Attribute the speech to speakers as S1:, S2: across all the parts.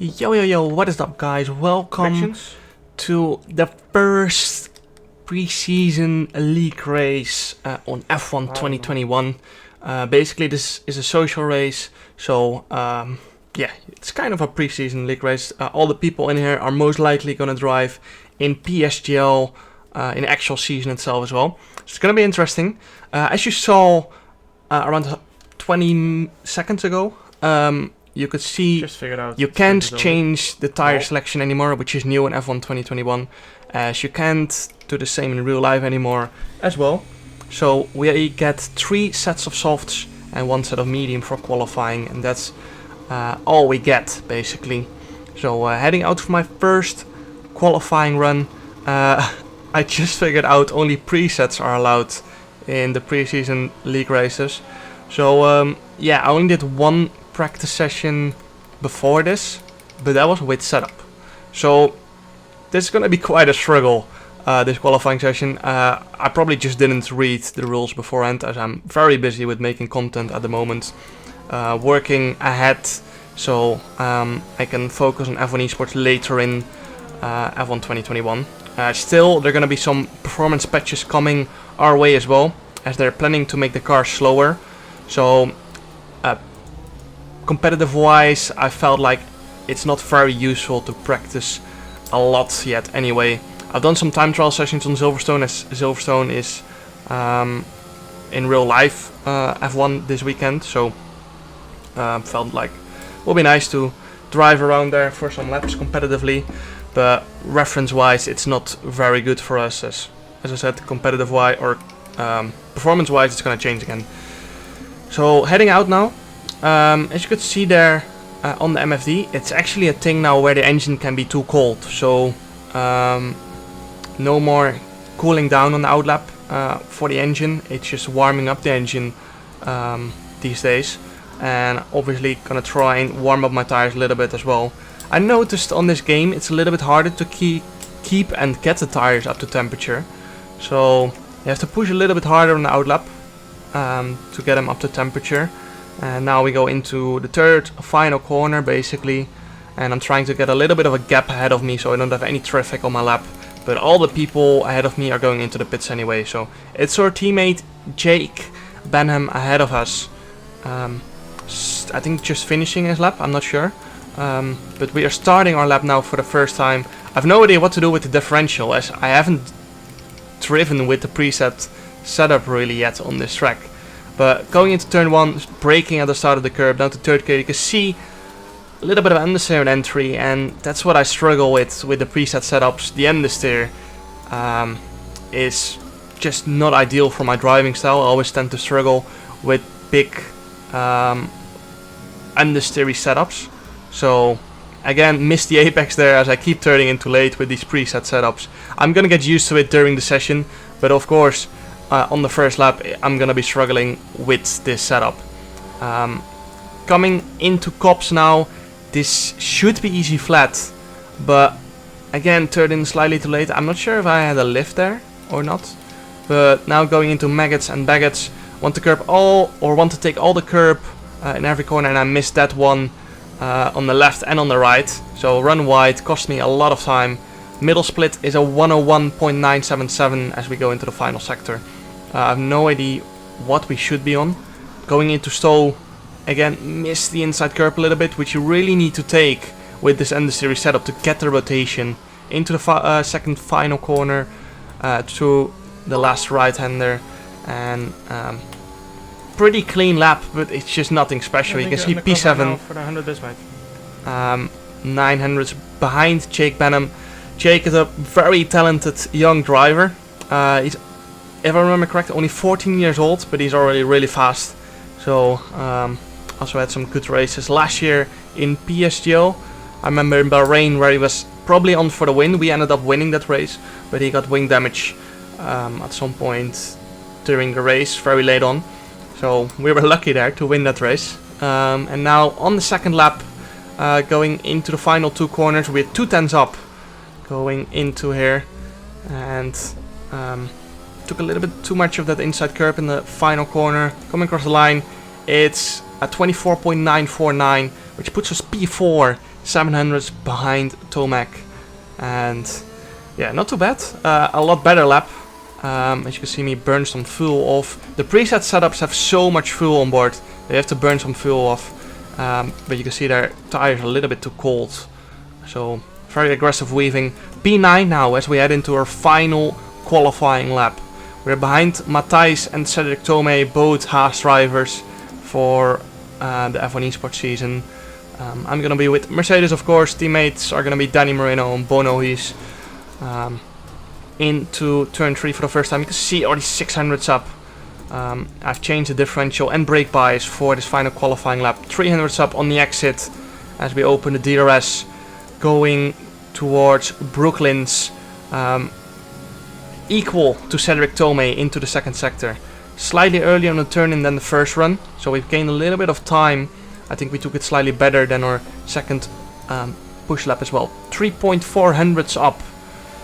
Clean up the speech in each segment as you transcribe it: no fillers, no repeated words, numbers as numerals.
S1: Yo, what is up, guys? Welcome to the first preseason league race on F1 2021. Basically, this is a social race, so yeah, it's kind of a preseason league race. All the people in here are most likely going to drive in PSGL in the actual season itself as well. So it's going to be interesting. As you saw around 20 seconds ago, you could see you can't change the tire selection anymore, which is new in F1 2021, as you can't do the same in real life anymore as well. So we get 3 sets of softs and 1 set of medium for qualifying, and that's all we get basically. So heading out for my first qualifying run, I just figured out only presets are allowed in the preseason league races. So yeah, I only did 1 practice session before this, but that was with setup. So this is gonna be quite a struggle, this qualifying session. I probably just didn't read the rules beforehand, as I'm very busy with making content at the moment, working ahead, so I can focus on F1 esports later in F1 2021. Still, there are gonna be some performance patches coming our way as well, as they're planning to make the car slower. So competitive wise, I felt like it's not very useful to practice a lot yet anyway. I've done some time trial sessions on Silverstone, as Silverstone is in real life F1 this weekend, so felt like it would be nice to drive around there for some laps competitively, but reference wise it's not very good for us, as I said, competitive wise or performance wise it's gonna change again. So heading out now. As you could see there on the MFD, it's actually a thing now where the engine can be too cold. So no more cooling down on the outlap for the engine. It's just warming up the engine these days. And obviously gonna try and warm up my tires a little bit as well. I noticed on this game it's a little bit harder to keep and get the tires up to temperature. So you have to push a little bit harder on the outlap to get them up to temperature. And now we go into the third final corner basically, and I'm trying to get a little bit of a gap ahead of me so I don't have any traffic on my lap, but all the people ahead of me are going into the pits anyway. So it's our teammate Jake Benham ahead of us, I think just finishing his lap, I'm not sure, but we are starting our lap now for the first time. I have no idea what to do with the differential, as I haven't driven with the preset setup really yet on this track. But going into turn 1, braking at the start of the curb, down to third gear, you can see a little bit of understeer on entry, and that's what I struggle with the preset setups. The understeer is just not ideal for my driving style. I always tend to struggle with big understeery setups. So again, missed the apex there as I keep turning in too late with these preset setups. I'm gonna get used to it during the session, but of course on the first lap I'm gonna be struggling with this setup. Coming into cops now, this should be easy flat, but again turned in slightly too late. I'm not sure if I had a lift there or not, but now going into maggots and baggets, want to take all the curb in every corner, and I missed that one on the left and on the right. So run wide cost me a lot of time. Middle split is a 101.977 as we go into the final sector. I have no idea what we should be on. Going into stall, again, missed the inside curb a little bit, which you really need to take with this understeer setup to get the rotation into the second final corner to the last right-hander, and pretty clean lap, but it's just nothing special. You can see P7
S2: for the 100 this
S1: 900s behind Jake Benham. Jake is a very talented young driver. He's, if I remember correctly, only 14 years old, but he's already really fast. So also had some good races last year in PSGL. I remember in Bahrain where he was probably on for the win. We ended up winning that race, but he got wing damage at some point during the race, very late on. So we were lucky there to win that race. And now on the second lap, going into the final 2 corners, we had 2 tenths up going into here, and took a little bit too much of that inside curb in the final corner. Coming across the line, it's a 24.949, which puts us P4, 700s behind Tomac. And yeah, not too bad. A lot better lap. As you can see me burn some fuel off. The preset setups have so much fuel on board. They have to burn some fuel off. But you can see their tires are a little bit too cold. So very aggressive weaving. P9 now as we head into our final qualifying lap. We're behind Matthijs and Cedric Tomei, both Haas drivers for the F1 eSports season. I'm gonna be with Mercedes, of course. Teammates are gonna be Danny Moreno and Bono. He's into turn 3 for the first time. You can see already 600s up. I've changed the differential and brake bias for this final qualifying lap. 300s up on the exit as we open the DRS, going towards Brooklyn's equal to Cedric Tomei into the second sector. Slightly earlier on the turn-in than the first run, so we've gained a little bit of time. I think we took it slightly better than our second push lap as well. 3.400s up,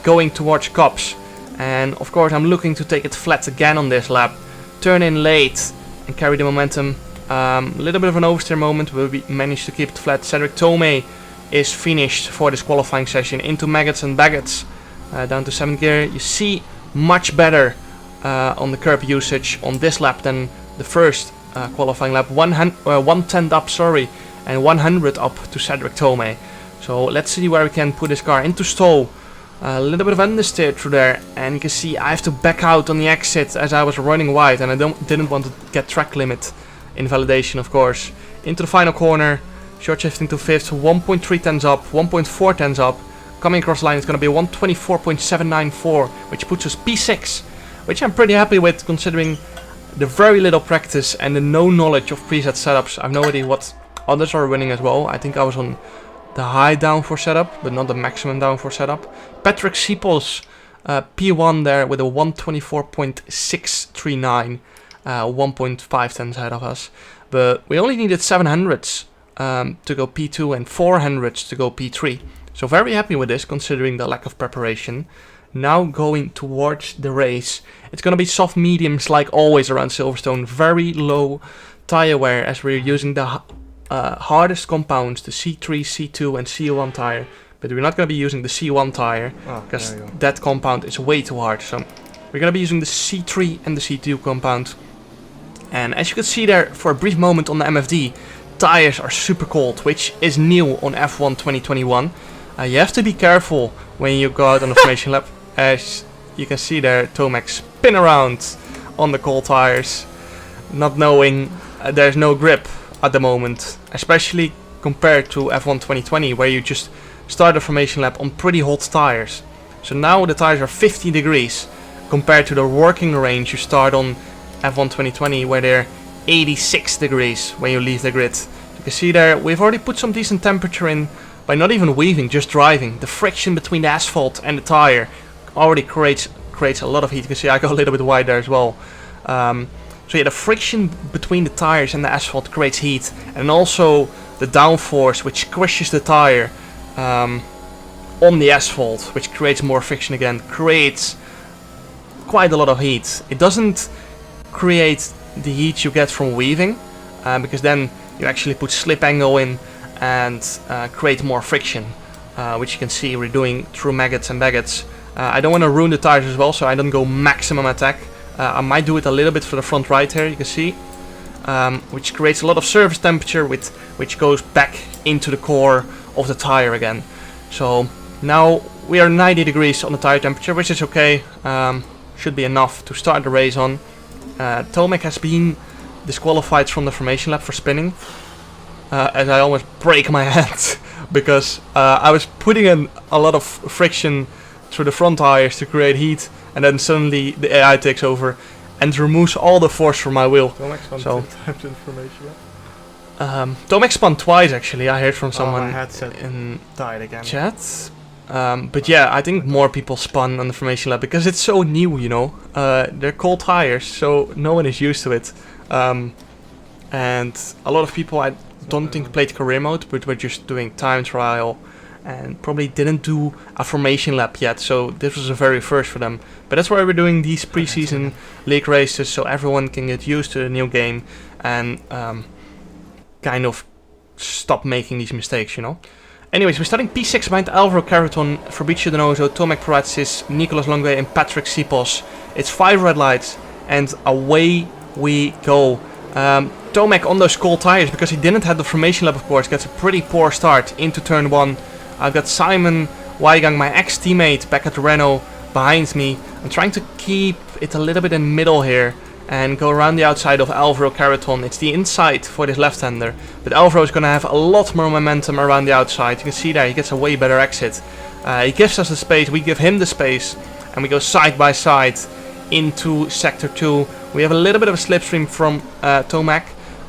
S1: going towards Cops. And of course I'm looking to take it flat again on this lap. Turn in late and carry the momentum. A little bit of an oversteer moment, but we managed to keep it flat. Cedric Tomei is finished for this qualifying session into Maggots and Baggets. Down to 7th gear. You see much better on the curb usage on this lap than the first qualifying lap. 110 up, sorry, and 100 up to Cedric Tomei. So let's see where we can put this car into stall. A little bit of understeer through there, and you can see I have to back out on the exit as I was running wide, and I didn't want to get track limit invalidation, of course. Into the final corner, short shifting to 5th, 1.3 tenths up, 1.4 tenths up. Coming across the line is going to be 124.794, which puts us P6, which I'm pretty happy with considering the very little practice and the no knowledge of preset setups. I have no idea what others are winning as well. I think I was on the high downforce setup, but not the maximum downforce setup. Patrick Siepels, P1 there with a 124.639, 1.5 tenths ahead of us. But we only needed 700s to go P2 and 400s to go P3. So very happy with this considering the lack of preparation. Now going towards the race. It's going to be soft mediums like always around Silverstone. Very low tire wear as we're using the hardest compounds, the C3, C2 and C1 tire. But we're not going to be using the C1 tire because that compound is way too hard. So we're going to be using the C3 and the C2 compound. And as you can see there for a brief moment on the MFD, tires are super cold, which is new on F1 2021. You have to be careful when you go out on the formation lap. As you can see there, Tomac spin around on the cold tires, not knowing there's no grip at the moment, especially compared to F1 2020 where you just start a formation lap on pretty hot tires. So now the tires are 50 degrees compared to the working range you start on F1 2020 where they're 86 degrees when you leave the grid. You can see there we've already put some decent temperature in by not even weaving, just driving. The friction between the asphalt and the tire already creates a lot of heat. You can see I go a little bit wide there as well. So yeah, the friction between the tires and the asphalt creates heat, and also the downforce which squishes the tire on the asphalt, which creates more friction again, creates quite a lot of heat. It doesn't create the heat you get from weaving, because then you actually put slip angle in and create more friction, which you can see we're doing through Maggots and Baggets. I don't want to ruin the tires as well, so I don't go maximum attack. I might do it a little bit for the front right here, you can see, which creates a lot of surface temperature which goes back into the core of the tire again. So now we are 90 degrees on the tire temperature, which is okay, should be enough to start the race on. Tomac has been disqualified from the formation lap for spinning, as I almost break my hand because I was putting in a lot of friction through the front tires to create heat, and then suddenly the AI takes over and removes all the force from my wheel.
S2: Tomac spun 2 times in the formation lap?
S1: Tomac spun twice actually, I heard from someone
S2: my headset
S1: in
S2: died again.
S1: Chat. But yeah, I think more people spun on the formation lap because it's so new, you know. They're cold tires, so no one is used to it. And a lot of people I don't think played career mode, but were just doing time trial and probably didn't do a formation lap yet, so this was a very first for them. But that's why we're doing these preseason league races, so everyone can get used to the new game and kind of stop making these mistakes, you know. Anyways, we're starting P6 behind Alvaro Carreton, Fabrizio Donoso, Tomek Paratzis, Nicolas Longue, and Patrick Sipos. It's 5 red lights, and away we go. Tomek on those cold tires, because he didn't have the formation lap, of course, gets a pretty poor start into turn 1. I've got Simon Weigang, my ex-teammate, back at Renault, behind me. I'm trying to keep it a little bit in middle here and go around the outside of Alvaro Carreton. It's the inside for this left-hander, but Alvaro is going to have a lot more momentum around the outside. You can see there, he gets a way better exit. He gives us the space, we give him the space, and we go side by side into Sector 2. We have a little bit of a slipstream from Tomek,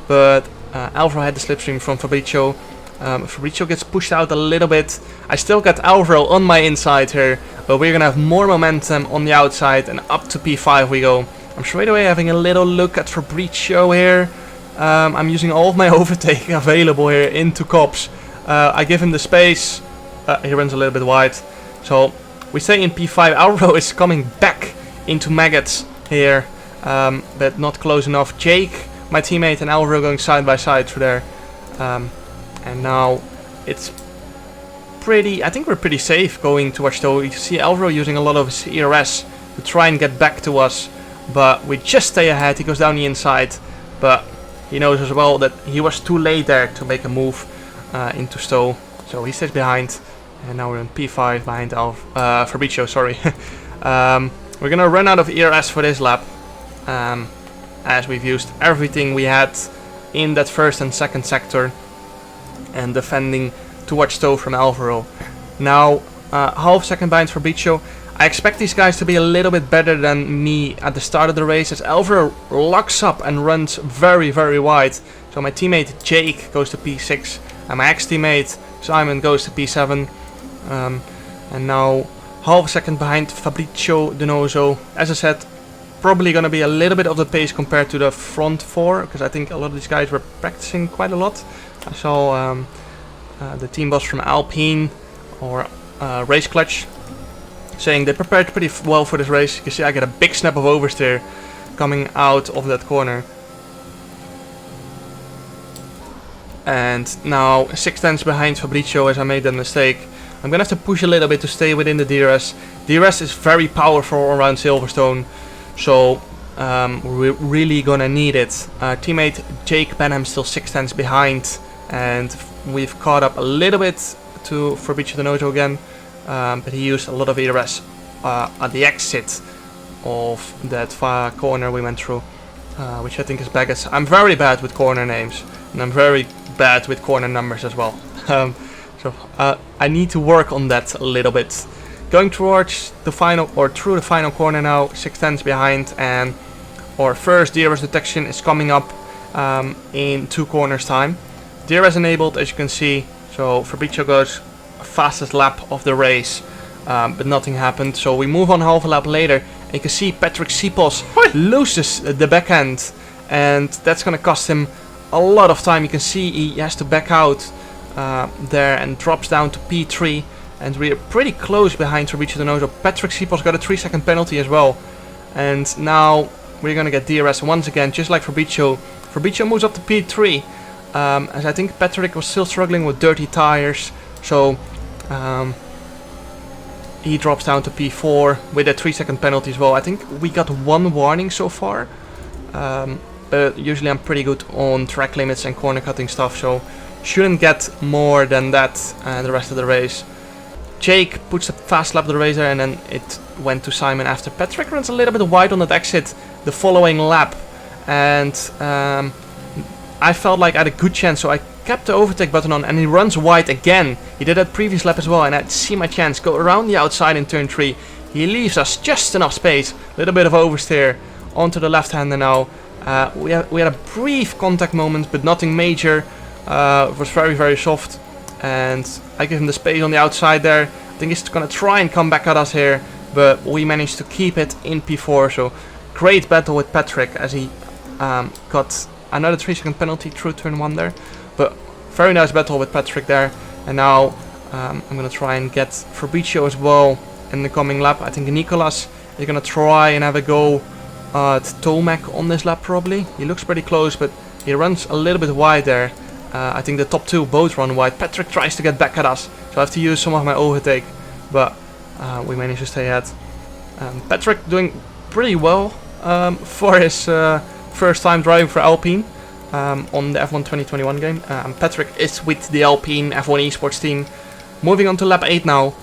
S1: but Alvaro had the slipstream from Fabrizio. Fabrizio gets pushed out a little bit. I still got Alvaro on my inside here, but we're going to have more momentum on the outside, and up to P5 we go. I'm straight away having a little look at Fabrizio here. I'm using all of my overtake available here into Cops. I give him the space. He runs a little bit wide. So we stay in P5. Alvaro is coming back into Maggots here, but not close enough. Jake, my teammate, and Alvaro going side by side through there. And now it's pretty, I think we're pretty safe going towards Stowe. You see Alvaro using a lot of his ERS to try and get back to us. But we just stay ahead. He goes down the inside, but he knows as well that he was too late there to make a move into Stowe. So he stays behind, and now we're in P5 behind Fabrizio, sorry. We're gonna run out of ERS for this lap, as we've used everything we had in that first and second sector, and defending towards Stowe from Alvaro. Now, half second behind Fabrizio. I expect these guys to be a little bit better than me at the start of the race, as Alvaro locks up and runs very, very wide. So my teammate Jake goes to P6, and my ex-teammate Simon goes to P7. And now half a second behind Fabrizio Donoso. As I said, probably going to be a little bit of the pace compared to the front 4, because I think a lot of these guys were practicing quite a lot. I saw the team boss from Alpine, or Race Clutch, saying they prepared pretty well for this race. You can see I get a big snap of oversteer coming out of that corner. And now 6 tenths behind Fabrizio, as I made that mistake. I'm gonna have to push a little bit to stay within the DRS. DRS is very powerful around Silverstone, so we're really gonna need it. Teammate Jake Benham still 6 tenths behind, and we've caught up a little bit to Fabrizio Donoso again. But he used a lot of ERS at the exit of that far corner we went through, which I think is Baggett. I'm very bad with corner names, and I'm very bad with corner numbers as well. So I need to work on that a little bit. Going towards the final, or through the final corner now, 6 tenths behind, and our first DRS detection is coming up in 2 corners time. DRS enabled, as you can see, so Fabrizio goes fastest lap of the race, but nothing happened. So we move on half a lap later, and you can see Patrick Sipos loses the backhand, and that's going to cost him a lot of time. You can see he has to back out there and drops down to P3, and we're pretty close behind Fabrizio Donoso. Patrick Sipos got a 3-second penalty as well, and now we're going to get DRS once again, just like Fabrizio. Fabrizio moves up to P3, as I think Patrick was still struggling with dirty tires. So he drops down to P4 with a 3-second penalty as well. I think we got 1 warning so far, but usually I'm pretty good on track limits and corner cutting stuff, so shouldn't get more than that the rest of the race. Jake puts a fast lap of the race there, and then it went to Simon after. Patrick runs a little bit wide on that exit the following lap, and I felt like I had a good chance, so I kept the overtake button on, and he runs wide again. He did that previous lap as well, and I see my chance. Go around the outside in turn 3. He leaves us just enough space. A little bit of oversteer onto the left-hander now. We had a brief contact moment, but nothing major. It was very, very soft, and I give him the space on the outside there. I think he's gonna try and come back at us here, but we managed to keep it in P4. So great battle with Patrick, as he got another 3-second penalty through turn 1 there. But very nice battle with Patrick there. And now I'm going to try and get Fabrizio as well in the coming lap. I think Nicolas is going to try and have a go at Tomek on this lap probably. He looks pretty close, but he runs a little bit wide there. I think the top two both run wide. Patrick tries to get back at us, so I have to use some of my overtake, but we managed to stay ahead. Patrick doing pretty well for his first time driving for Alpine on the F1 2021 game. Patrick is with the Alpine F1 esports team. Moving on to lap 8 now.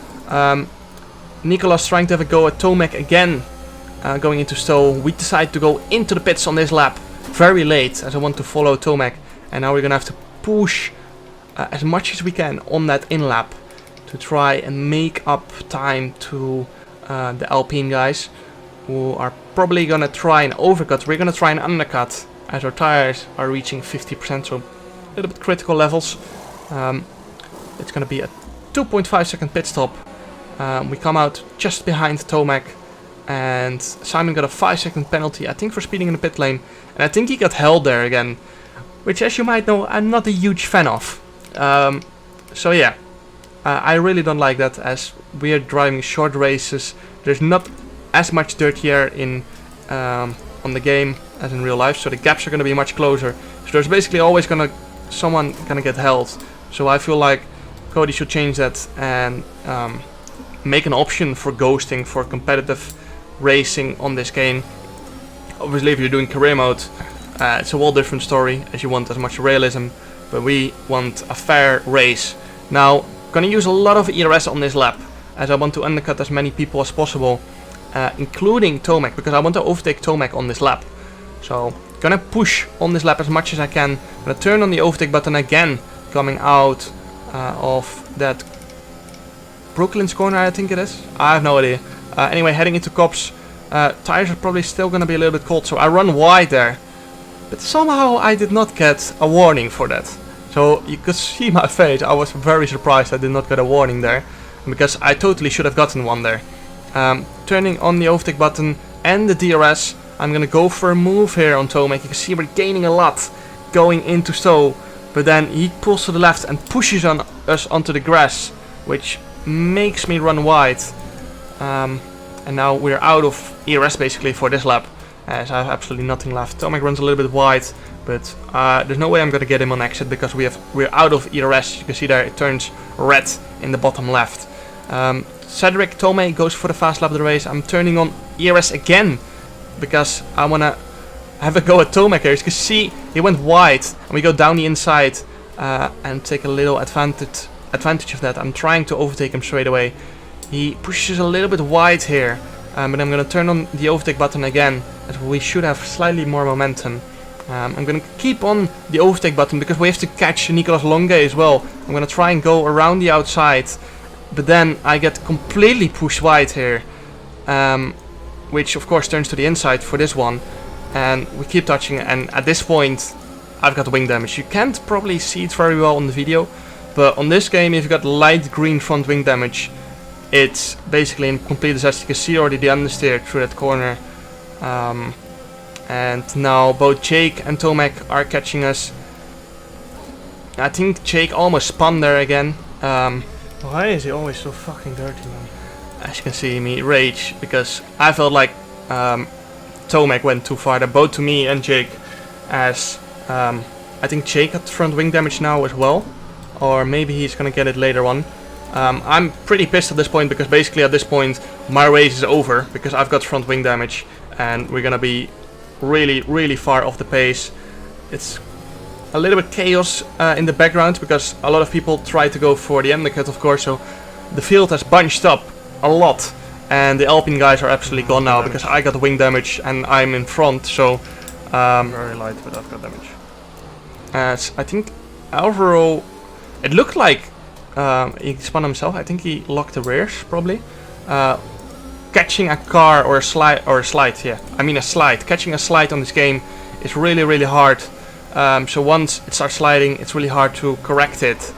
S1: Nicolas trying to have a go at Tomek again, going into Stowe. We decide to go into the pits on this lap very late, as I want to follow Tomek, and now we're gonna have to push as much as we can on that in lap to try and make up time to the Alpine guys, who are probably gonna try and overcut. We're gonna try and undercut as our tires are reaching 50%, so a little bit critical levels. It's gonna be a 2.5 second pit stop. We come out just behind Tomek, and Simon got a 5-second penalty, I think, for speeding in the pit lane, and I think he got held there again, which, as you might know, I'm not a huge fan of. So yeah, I really don't like that, as we are driving short races. There's not as much dirt here in on the game as in real life, so the gaps are going to be much closer. So there's basically always someone gonna get held. So I feel like Cody should change that and make an option for ghosting for competitive racing on this game. Obviously, if you're doing career mode, it's a whole different story, as you want as much realism, but we want a fair race. Now, gonna use a lot of ERS on this lap, as I want to undercut as many people as possible, including Tomek, because I want to overtake Tomek on this lap. So, gonna push on this lap as much as I can. Gonna turn on the overtake button again, coming out of that Brooklyn's corner, I think it is. I have no idea. Anyway, heading into Cops. Tires are probably still gonna be a little bit cold, so I run wide there. But somehow I did not get a warning for that. So you could see my face. I was very surprised I did not get a warning there, because I totally should have gotten one there. Turning on the overtake button and the DRS, I'm gonna go for a move here on Tomek. You can see we're gaining a lot going into Stowe, but then he pulls to the left and pushes us onto the grass, which makes me run wide. And now we're out of ERS basically for this lap, as I have absolutely nothing left. Tomek runs a little bit wide, but there's no way I'm gonna get him on exit, because we're out of ERS. You can see there it turns red in the bottom left. Cedric Tomei goes for the fast lap of the race. I'm turning on ERS again, because I wanna have a go at Tomek here. As you can see, he went wide, and we go down the inside and take a little advantage of that. I'm trying to overtake him straight away. He pushes a little bit wide here, but I'm gonna turn on the overtake button again, as we should have slightly more momentum. I'm gonna keep on the overtake button because we have to catch Nicolas Longe as well. I'm gonna try and go around the outside, but then I get completely pushed wide here, which of course turns to the inside for this one, and we keep touching, and at this point I've got wing damage. You can't probably see it very well on the video, but on this game, if you've got light green front wing damage, it's basically in complete disaster. You can see already the understeer through that corner. And now both Jake and Tomek are catching us. I think Jake almost spun there again.
S2: Why is he always so fucking dirty, man?
S1: As you can see me rage, because I felt like Tomek went too far. They're both to me and Jake, as I think Jake got front wing damage now as well. Or maybe he's gonna get it later on. I'm pretty pissed at this point, because basically at this point my race is over, because I've got front wing damage and we're gonna be really far off the pace. It's a little bit chaos in the background, because a lot of people try to go for the undercut, of course, so the field has bunched up a lot, and the Alpine guys are absolutely gone now, because I got wing damage and I'm in front. So
S2: very light, but I've got damage.
S1: As I think Alvaro, it looked like he spun himself. I think he locked the rears, probably. Catching a car or a slide, yeah. I mean a slide. Catching a slide on this game is really hard. So once it starts sliding, it's really hard to correct it.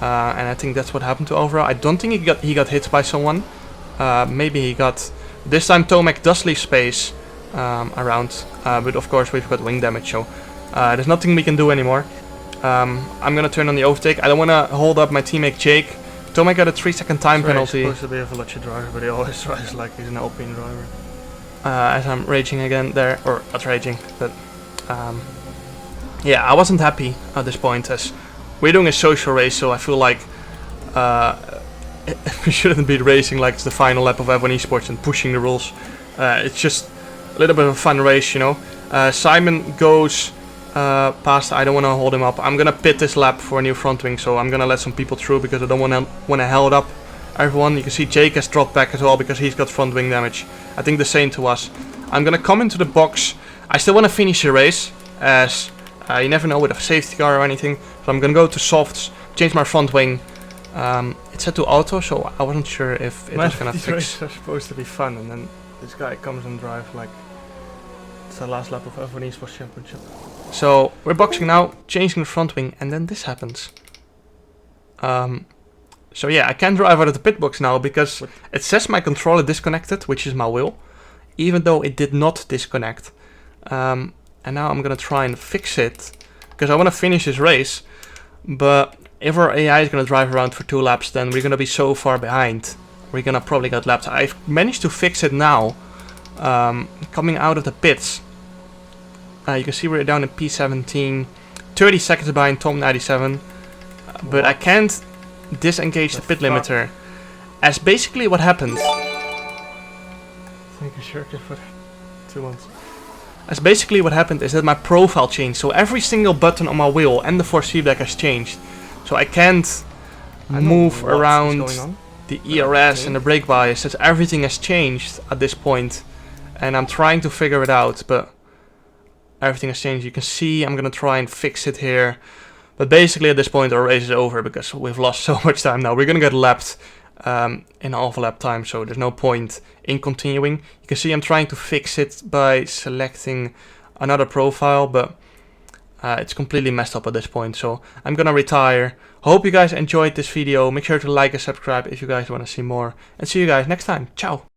S1: And I think that's what happened to Alvaro. I don't think he got hit by someone. Maybe he got... This time Tomek does leave space around. But of course we've got wing damage, so there's nothing we can do anymore. I'm gonna turn on the overtake. I don't wanna hold up my teammate Jake. Tomek got a 3-second time penalty.
S2: He's supposed to be a Veloci driver, but he always drives like he's an Alpine driver.
S1: As I'm raging again there, or not raging, but yeah, I wasn't happy at this point, as we're doing a social race, so I feel like we shouldn't be racing like it's the final lap of F1 Esports and pushing the rules. It's just a little bit of a fun race, you know. Simon goes past. I don't want to hold him up. I'm gonna pit this lap for a new front wing, so I'm gonna let some people through because I don't want to hold up everyone. You can see Jake has dropped back as well because he's got front wing damage. I think the same to us. I'm gonna come into the box. I still want to finish the race, as you never know with a safety car or anything. So I'm gonna go to softs, change my front wing. It's set to auto, so I wasn't sure if it was gonna
S2: these
S1: fix.
S2: races are supposed to be fun, and then this guy comes and drives like it's the last lap of F1 Esports Championship.
S1: So we're boxing now, changing the front wing, and then this happens. So yeah, I can't drive out of the pit box now because it says my controller disconnected, which is my wheel, even though it did not disconnect. And now I'm gonna try and fix it because I want to finish this race. But if our AI is gonna drive around for 2 laps, then we're gonna be so far behind. We're gonna probably get lapped. I've managed to fix it now, coming out of the pits. You can see we're down in P17, 30 seconds behind Tom 97, but I can't disengage the pit limiter. As basically what happened.
S2: Thank you, Shirky, for 2 months.
S1: As basically what happened is that my profile changed, so every single button on my wheel and the 4C deck has changed. So I can't move around the ERS and the brake bias, as everything has changed at this point. And I'm trying to figure it out, but everything has changed. You can see I'm gonna try and fix it here. But basically at this point our race is over because we've lost so much time now. We're gonna get lapped in half a lap time, so there's no point in continuing. You can see I'm trying to fix it by selecting another profile, but it's completely messed up at this point, so I'm gonna retire. Hope you guys enjoyed this video. Make sure to like and subscribe if you guys want to see more, and see you guys next time. Ciao!